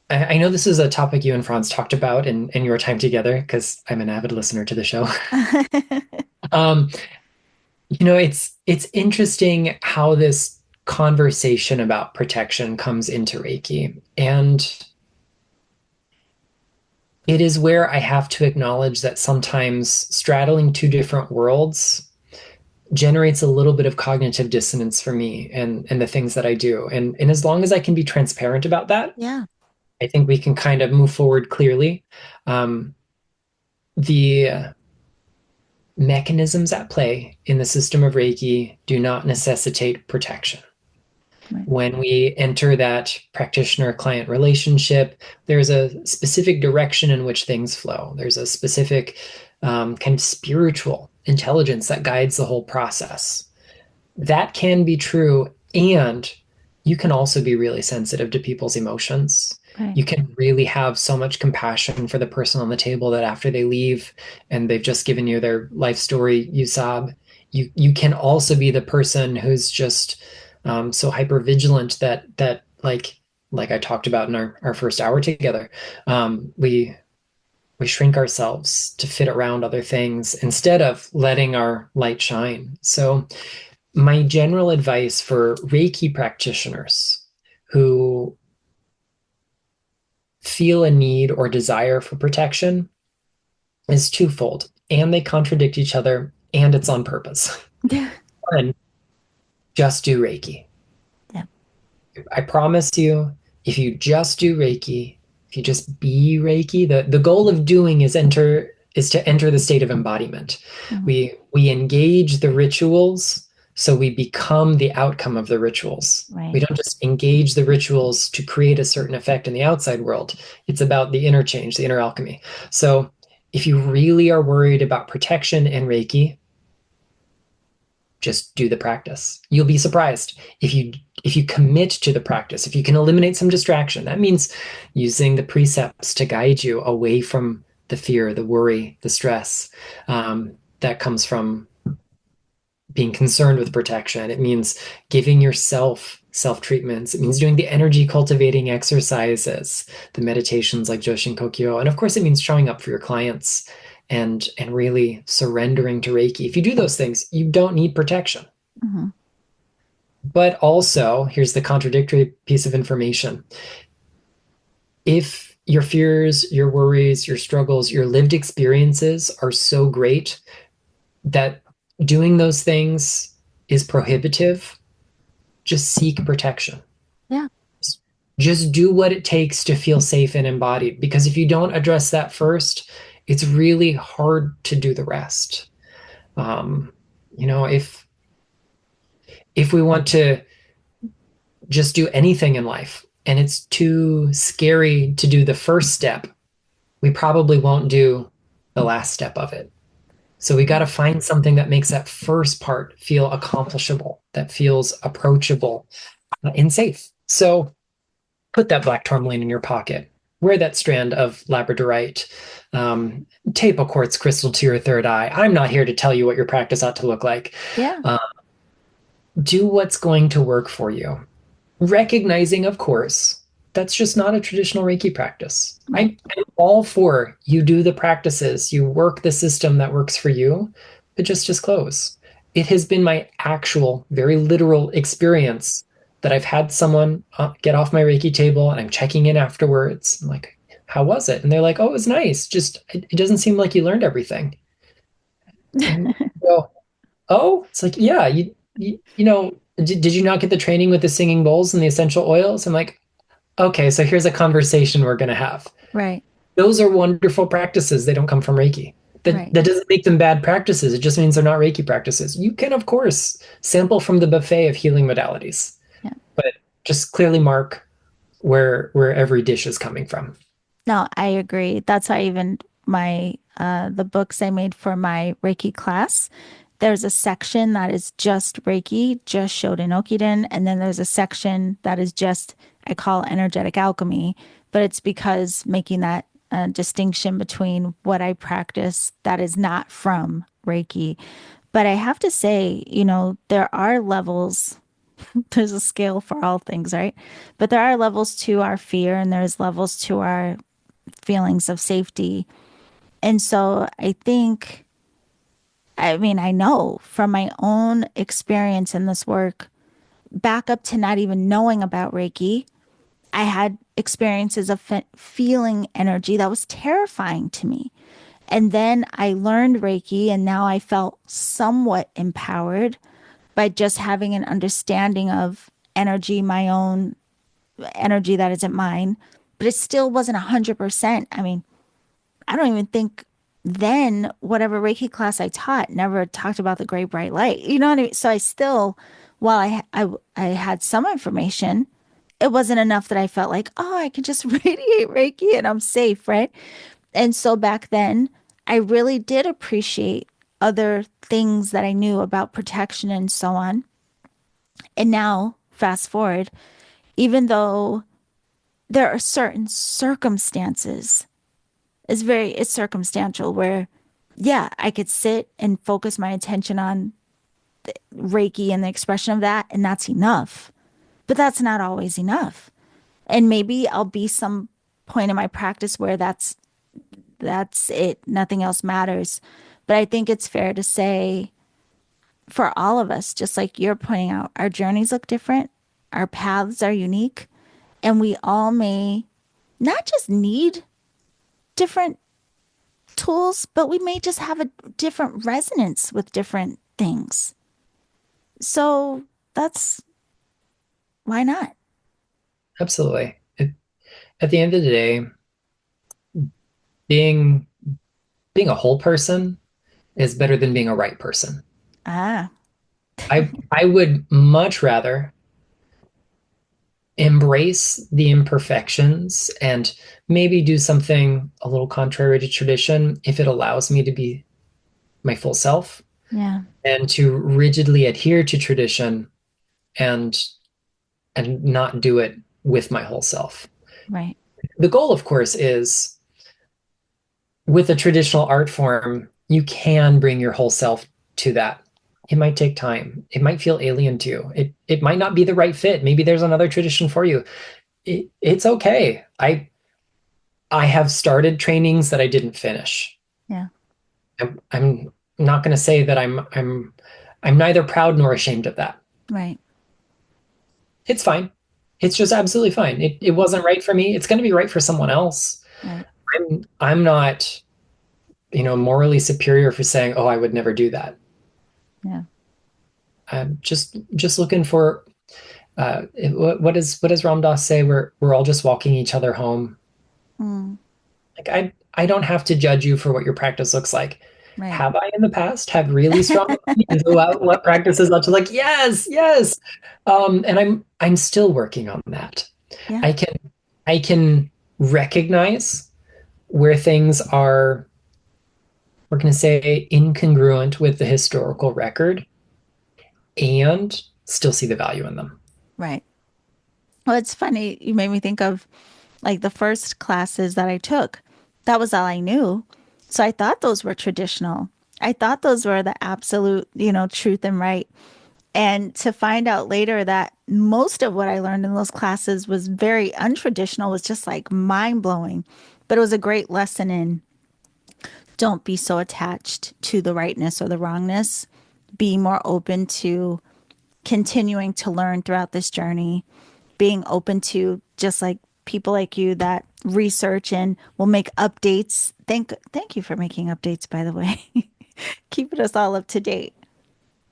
I know this is a topic you and Franz talked about in your time together, because I'm an avid listener to the show. Um, it's interesting how this conversation about protection comes into Reiki. And it is where I have to acknowledge that sometimes straddling two different worlds generates a little bit of cognitive dissonance for me and the things that I do. And as long as I can be transparent about that, Yeah, I think we can kind of move forward clearly. Um, the mechanisms at play in the system of Reiki do not necessitate protection. right. When we enter that practitioner client relationship, there's a specific direction in which things flow. There's a specific kind of spiritual intelligence that guides the whole process. That can be true. And you can also be really sensitive to people's emotions. Right. You can really have so much compassion for the person on the table that after they leave and they've just given you their life story, you sob. You can also be the person who's just so hyper vigilant that like I talked about in our first hour together, we shrink ourselves to fit around other things instead of letting our light shine. So my general advice for Reiki practitioners who feel a need or desire for protection is twofold, and they contradict each other, and it's on purpose. Yeah. One, just do Reiki. Yeah. I promise you, if you just do Reiki, if you just be Reiki, the goal of doing is to enter the state of embodiment. Mhm. We engage the rituals so we become the outcome of the rituals. We Right. don't just engage the rituals to create a certain effect in the outside world. It's about the inner change, the inner alchemy. So if you really are worried about protection and Reiki, just do the practice. You'll be surprised if you commit to the practice, if you can eliminate some distraction. That means using the precepts to guide you away from the fear, the worry, the stress that comes from being concerned with protection. It means giving yourself self treatments. It means doing the energy cultivating exercises, the meditations like Joshin Kokyo. And of course, it means showing up for your clients and really surrendering to Reiki. If you do those things, you don't need protection. Mhm. But also, here's the contradictory piece of information. If your fears, your worries, your struggles, your lived experiences are so great that doing those things is prohibitive, just seek protection. Yeah. Just do what it takes to feel safe and embodied. Because if you don't address that first, it's really hard to do the rest. Um, you know, if we want to just do anything in life and it's too scary to do the first step, we probably won't do the last step of it. So we got to find something that makes that first part feel accomplishable, that feels approachable and safe. So put that black tourmaline in your pocket. Wear that strand of labradorite. Um, Tape a quartz crystal to your third eye. I'm not here to tell you what your practice ought to look like. Yeah. Uh, do what's going to work for you. Recognizing, of course, that's just not a traditional Reiki practice. Right. I'm all for you do the practices, you work the system that works for you, but just disclose. It has been my actual, very literal experience that I've had someone get off my Reiki table and I'm checking in afterwards. I'm like, how was it? And they're like, oh, it was nice. Just, it doesn't seem like you learned everything. And so, oh, it's like, yeah, did you not get the training with the singing bowls and the essential oils? I'm like, okay, so here's a conversation we're going to have. Right. Those are wonderful practices. They don't come from Reiki. That, Right. that doesn't make them bad practices. It just means they're not Reiki practices. You can, of course, sample from the buffet of healing modalities, Yeah. but just clearly mark where every dish is coming from. No, I agree. That's why even my the books I made for my Reiki class, there's a section that is just Reiki, just Shoden Okiden, and then there's a section that is just I call energetic alchemy, but it's because making that distinction between what I practice that is not from Reiki. But I have to say, there are levels. There's a scale for all things, right? But there are levels to our fear and there's levels to our feelings of safety. And so I know from my own experience in this work, back up to not even knowing about Reiki, I had experiences of feeling energy that was terrifying to me. And then I learned Reiki, and now I felt somewhat empowered by just having an understanding of energy, my own energy that isn't mine. But it still wasn't 100%. I mean, I don't even think then whatever Reiki class I taught never talked about the great bright light. You know what I mean? So I still, while I had some information, it wasn't enough that I felt like, oh, I can just radiate Reiki and I'm safe, right? And so back then, I really did appreciate other things that I knew about protection and so on. And now, fast forward, even though there are certain circumstances, it's circumstantial where, yeah, I could sit and focus my attention on Reiki and the expression of that, and that's enough. But that's not always enough. And maybe I'll be some point in my practice where that's it. Nothing else matters. But I think it's fair to say for all of us, just like you're pointing out, our journeys look different, our paths are unique, and we all may not just need different tools, but we may just have a different resonance with different things. So that's why not? Absolutely. At the end of the day, being being a whole person is better than being a right person. Ah, I would much rather embrace the imperfections and maybe do something a little contrary to tradition if it allows me to be my full self, yeah, and to rigidly adhere to tradition and not do it with my whole self. right. The goal, of course, is with a traditional art form, you can bring your whole self to that. It might take time. It might feel alien to you. It might not be the right fit. Maybe there's another tradition for you. It's okay. I have started trainings that I didn't finish. Yeah, I'm not going to say that I'm neither proud nor ashamed of that. right, It's fine. It's just absolutely fine. It wasn't right for me. It's going to be right for someone else. right. I'm not, morally superior for saying, "Oh, I would never do that." Yeah. I'm just looking for what does Ram Dass say? We're all just walking each other home. Mm, Like I don't have to judge you for what your practice looks like. right. Have I in the past had really strong opinions about what practices ought to like? Yes, yes. And I'm still working on that. Yeah. I can I can recognize where things are, we're going to say, incongruent with the historical record, and still see the value in them. Right. Well, it's funny. You made me think of like the first classes that I took. That was all I knew. So I thought those were traditional. I thought those were the absolute, truth and right. And to find out later that most of what I learned in those classes was very untraditional was just like mind blowing. But it was a great lesson in don't be so attached to the rightness or the wrongness. Be more open to continuing to learn throughout this journey, being open to just like people like you that research and will make updates. Thank you for making updates, by the way. Keeping us all up to date.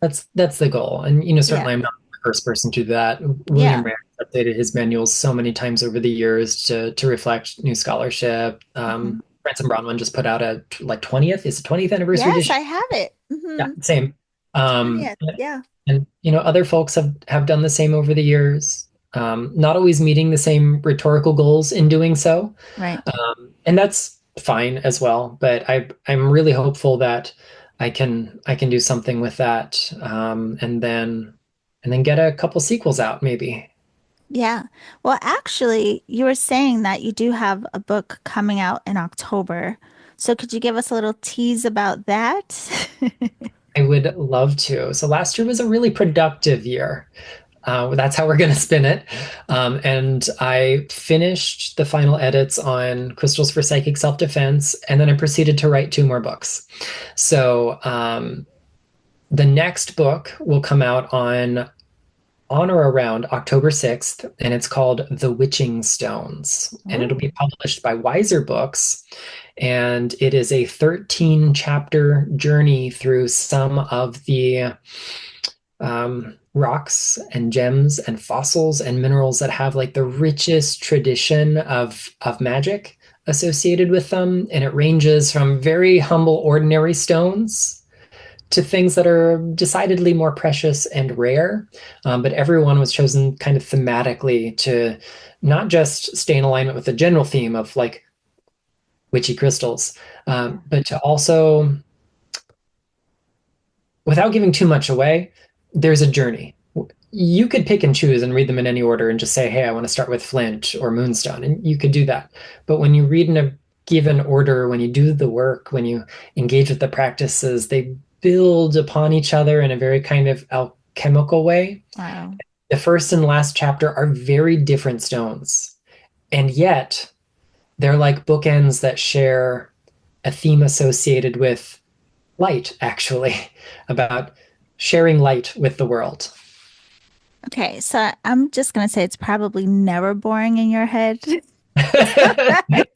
That's the goal. And Yeah. certainly I'm not the first person to do that. William Yeah. Rand updated his manuals so many times over the years to reflect new scholarship. Hmm. Ransom Bronwyn just put out a like 20th, is the 20th anniversary Yes, edition. I have it. Yeah, same. Um, 20th. Yeah. and other folks have done the same over the years. Not always meeting the same rhetorical goals in doing so, Right. and that's fine as well. But I'm really hopeful that I can do something with that, and then get a couple sequels out maybe. Yeah. Well, actually, you were saying that you do have a book coming out in October. So could you give us a little tease about that? I would love to. So last year was a really productive year. That's how we're going to spin it. And I finished the final edits on Crystals for Psychic Self-Defense, and then I proceeded to write two more books. So the next book will come out on or around October 6th, and it's called The Witching Stones, and it'll Ooh. be published by Wiser Books. And it is a 13 chapter journey through some of the rocks and gems and fossils and minerals that have like the richest tradition of magic associated with them. And it ranges from very humble, ordinary stones to things that are decidedly more precious and rare. But everyone was chosen kind of thematically to not just stay in alignment with the general theme of like witchy crystals, but to also, without giving too much away, there's a journey. You could pick and choose and read them in any order and just say, hey, I want to start with Flint or Moonstone. And you could do that. But when you read in a given order, when you do the work, when you engage with the practices, they build upon each other in a very kind of alchemical way. Wow. The first and last chapter are very different stones. And yet they're like bookends that share a theme associated with light, actually, about sharing light with the world. Okay, so I'm just gonna say it's probably never boring in your head. Is that right?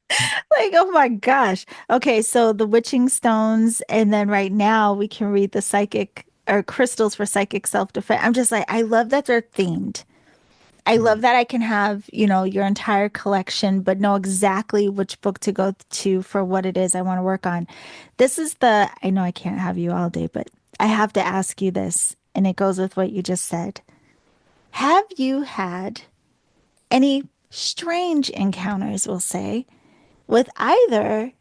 Like, oh my gosh. Okay, so the witching stones, and then right now we can read the psychic or crystals for psychic self-defense. I'm just like, I love that they're themed. I love that I can have, your entire collection, but know exactly which book to go to for what it is I want to work on. I know I can't have you all day, but I have to ask you this, and it goes with what you just said. Have you had any strange encounters, we'll say, with either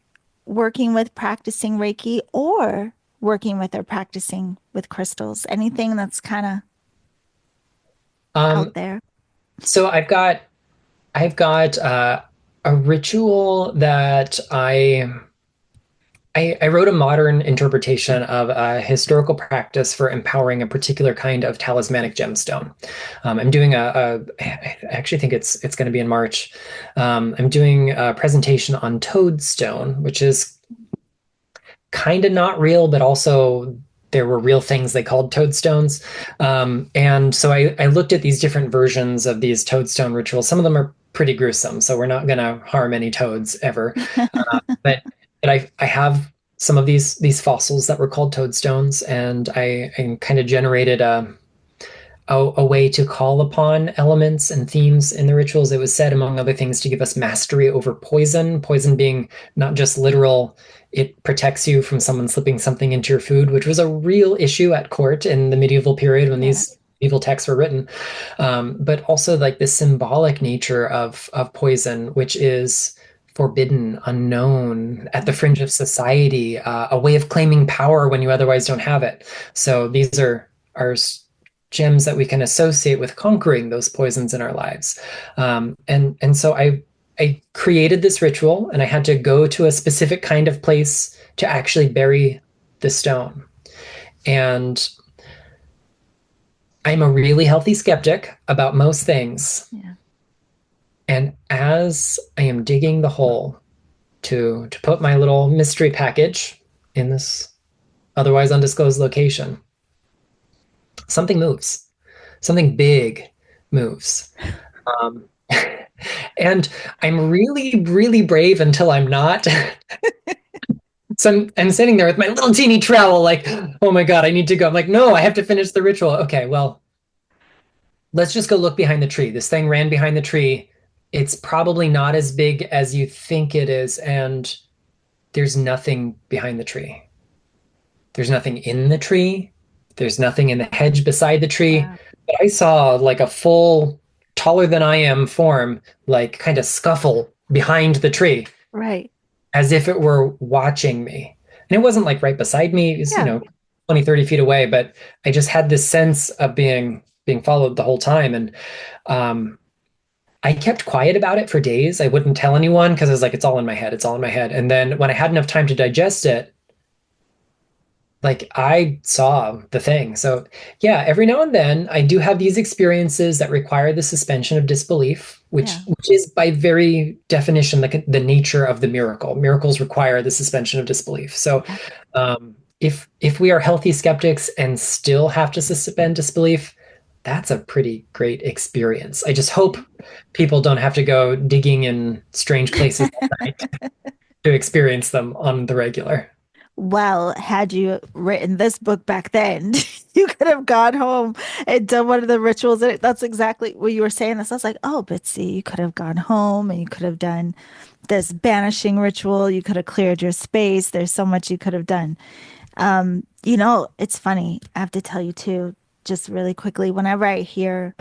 working with practicing Reiki or working with or practicing with crystals? Anything that's kind of out Um, there? so I've got a ritual that I wrote a modern interpretation of a historical practice for empowering a particular kind of talismanic gemstone. I'm doing I actually think it's going to be in March. I'm doing a presentation on toadstone, which is kind of not real, but also there were real things they called toadstones. And so I looked at these different versions of these toadstone rituals. Some of them are pretty gruesome, so we're not going to harm any toads ever. But I have some of these fossils that were called toadstones, and I kind of generated a way to call upon elements and themes in the rituals. It was said, among other things, to give us mastery over poison. Poison being not just literal, it protects you from someone slipping something into your food, which was a real issue at court in the medieval period when Yeah. these medieval texts were written. But also like the symbolic nature of poison, which is forbidden, unknown, at the fringe of society, a way of claiming power when you otherwise don't have it. So these are gems that we can associate with conquering those poisons in our lives. And so I created this ritual, and I had to go to a specific kind of place to actually bury the stone. And I'm a really healthy skeptic about most things. Yeah. And as I am digging the hole to put my little mystery package in this otherwise undisclosed location, something moves. Something big moves. Um, and I'm really, really brave until I'm not. So I'm sitting there with my little teeny trowel, like, oh my God, I need to go. I'm like, no, I have to finish the ritual. Okay, well, let's just go look behind the tree. This thing ran behind the tree. It's probably not as big as you think it is. And there's nothing behind the tree. There's nothing in the tree. There's nothing in the hedge beside the tree. Wow. But I saw like a full, taller than I am form, like kind of scuffle behind the tree Right. as if it were watching me. And it wasn't like right beside me, it was, Yeah. 20, 30 feet away, but I just had this sense of being followed the whole time. And um, I kept quiet about it for days. I wouldn't tell anyone because I was like, it's all in my head. It's all in my head. And then when I had enough time to digest it, like I saw the thing. So yeah, every now and then I do have these experiences that require the suspension of disbelief, which Yeah. which is by very definition the nature of the miracle. Miracles require the suspension of disbelief. So Yeah. if we are healthy skeptics and still have to suspend disbelief, that's a pretty great experience. I just hope people don't have to go digging in strange places all night to experience them on the regular. Well, had you written this book back then, you could have gone home and done one of the rituals. And that's exactly what you were saying. This, I was like, oh, but see, you could have gone home and you could have done this banishing ritual. You could have cleared your space. There's so much you could have done. It's funny. I have to tell you too, just really quickly, whenever I hear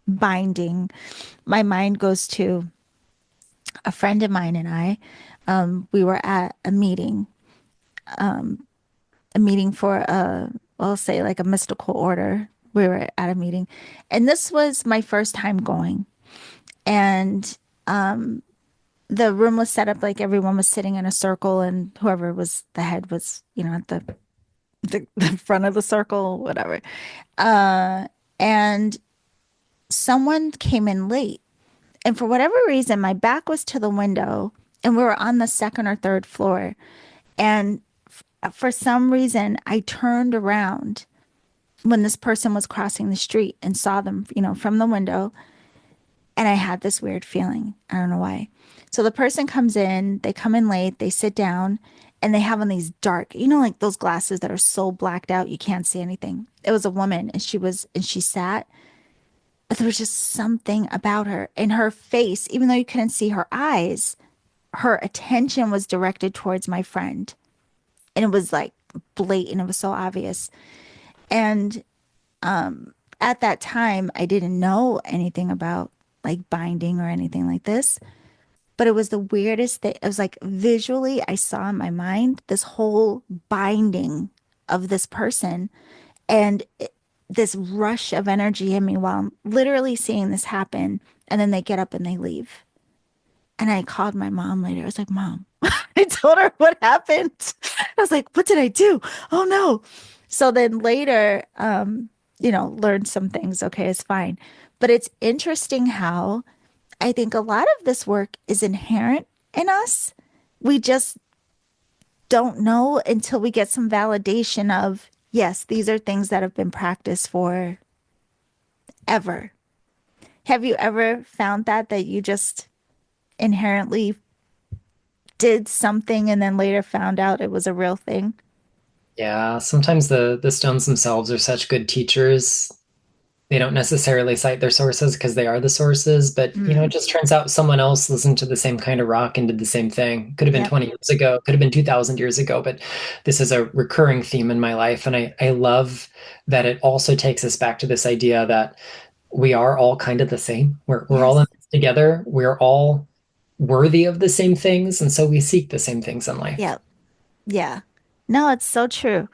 binding, my mind goes to a friend of mine and I. We were at a meeting for I'll say like a mystical order. We were at a meeting, and this was my first time going. And the room was set up like everyone was sitting in a circle, and whoever was the head was, at the front of the circle, whatever. Uh, and someone came in late, and for whatever reason, my back was to the window, and we were on the second or third floor, and for some reason, I turned around when this person was crossing the street and saw them, from the window. And I had this weird feeling. I don't know why. So the person comes in, they come in late, they sit down, and they have on these dark, like those glasses that are so blacked out you can't see anything. It was a woman, and she sat. But there was just something about her in her face, even though you couldn't see her eyes, her attention was directed towards my friend. And it was like blatant, it was so obvious. And at that time, I didn't know anything about like binding or anything like this. But it was the weirdest thing. It was like visually, I saw in my mind this whole binding of this person and this rush of energy in me while I'm literally seeing this happen. And then they get up and they leave. And I called my mom later. I was like, Mom, I told her what happened. I was like, what did I do? Oh no. So then later, learned some things. Okay, it's fine. But it's interesting how I think a lot of this work is inherent in us. We just don't know until we get some validation of, yes, these are things that have been practiced for ever. Have you ever found that you just inherently did something and then later found out it was a real thing? Yeah, sometimes the stones themselves are such good teachers. They don't necessarily cite their sources because they are the sources, but it Mm, just turns out someone else listened to the same kind of rock and did the same thing. Could have been yep. 20 years ago, could have been 2000 years ago, but this is a recurring theme in my life. And I love that it also takes us back to this idea that we are all kind of the same. We're all Yes. in this together. We're all worthy of the same things. And so we seek the same things in life. Yep. Yeah. No, it's so true.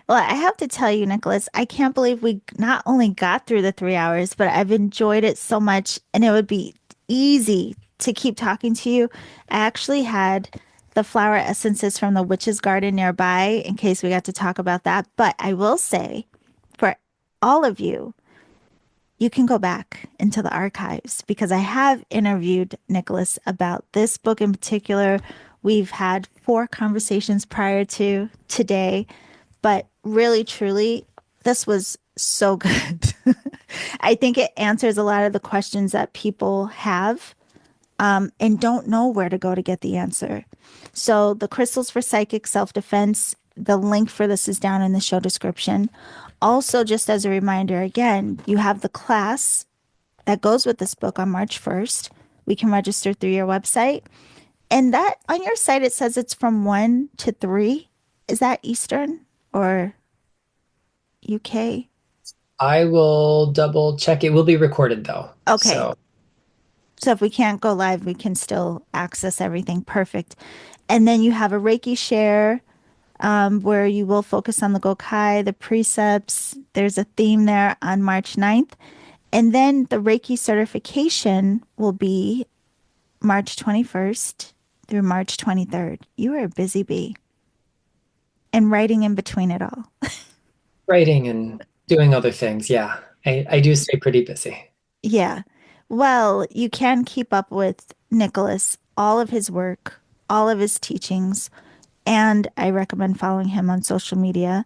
Well, I have to tell you, Nicholas, I can't believe we not only got through the 3 hours, but I've enjoyed it so much, and it would be easy to keep talking to you. I actually had the flower essences from the witch's garden nearby in case we got to talk about that. But I will say, for all of you, you can go back into the archives because I have interviewed Nicholas about this book in particular. We've had 4 conversations prior to today, but really, truly, this was so good. I think it answers a lot of the questions that people have and don't know where to go to get the answer. So, the crystals for psychic self defense, the link for this is down in the show description. Also, just as a reminder, again, you have the class that goes with this book on March 1st. We can register through your website. And that on your site, it says it's from 1 to 3. Is that Eastern or UK? I will double check. It will be recorded though. Okay. So So if we can't go live, we can still access everything. Perfect. And then you have a Reiki share where you will focus on the Gokai, the precepts. There's a theme there on March 9th. And then the Reiki certification will be March 21st through March 23rd. You are a busy bee and writing in between it all. writing and doing other things. Yeah, I do stay pretty busy. Yeah. Well, you can keep up with Nicholas, all of his work, all of his teachings, and I recommend following him on social media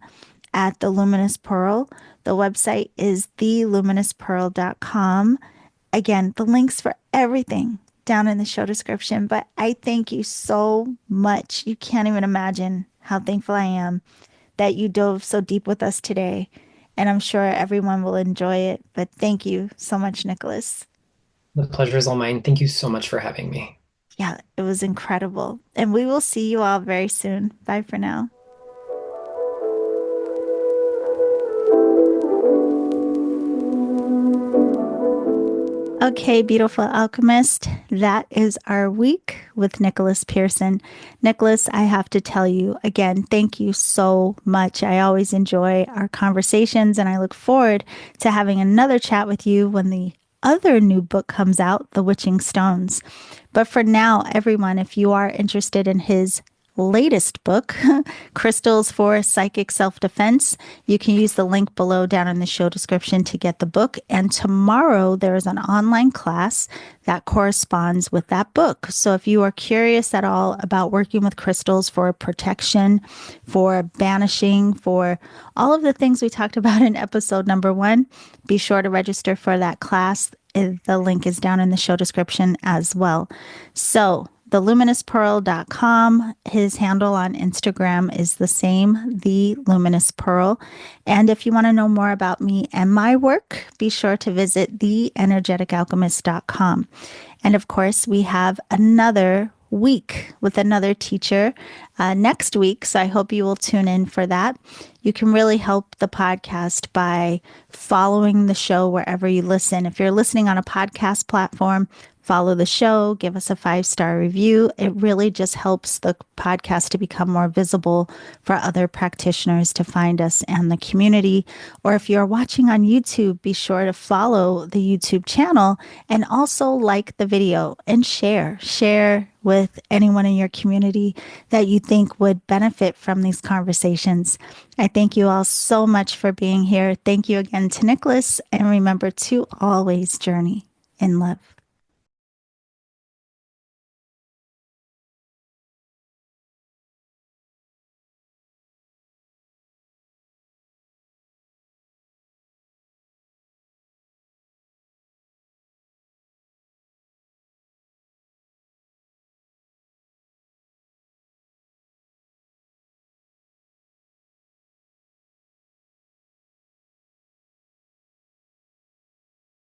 at The Luminous Pearl. The website is theluminouspearl.com. Again, the links for everything down in the show description, but I thank you so much. You can't even imagine how thankful I am that you dove so deep with us today. And I'm sure everyone will enjoy it. But thank you so much, Nicholas. The pleasure is all mine. Thank you so much for having me. Yeah, it was incredible. And we will see you all very soon. Bye for now. Okay, beautiful alchemist. That is our week with Nicholas Pearson. Nicholas, I have to tell you again, thank you so much. I always enjoy our conversations and I look forward to having another chat with you when the other new book comes out, The Witching Stones. But for now, everyone, if you are interested in his latest book, Crystals for Psychic Self Defense, you can use the link below down in the show description to get the book. And tomorrow there is an online class that corresponds with that book. So if you are curious at all about working with crystals for protection, for banishing, for all of the things we talked about in episode number 1, be sure to register for that class. The link is down in the show description as well. So, theluminouspearl.com. His handle on Instagram is the same, The Luminous Pearl. And if you want to know more about me and my work, be sure to visit theenergeticalchemist.com. And of course, we have another week with another teacher next week. So I hope you will tune in for that. You can really help the podcast by following the show wherever you listen. If you're listening on a podcast platform, follow the show, give us a 5-star review. It really just helps the podcast to become more visible for other practitioners to find us and the community. Or if you're watching on YouTube, be sure to follow the YouTube channel and also like the video and share. Share with anyone in your community that you think would benefit from these conversations. I thank you all so much for being here. Thank you again to Nicholas, and remember to always journey in love.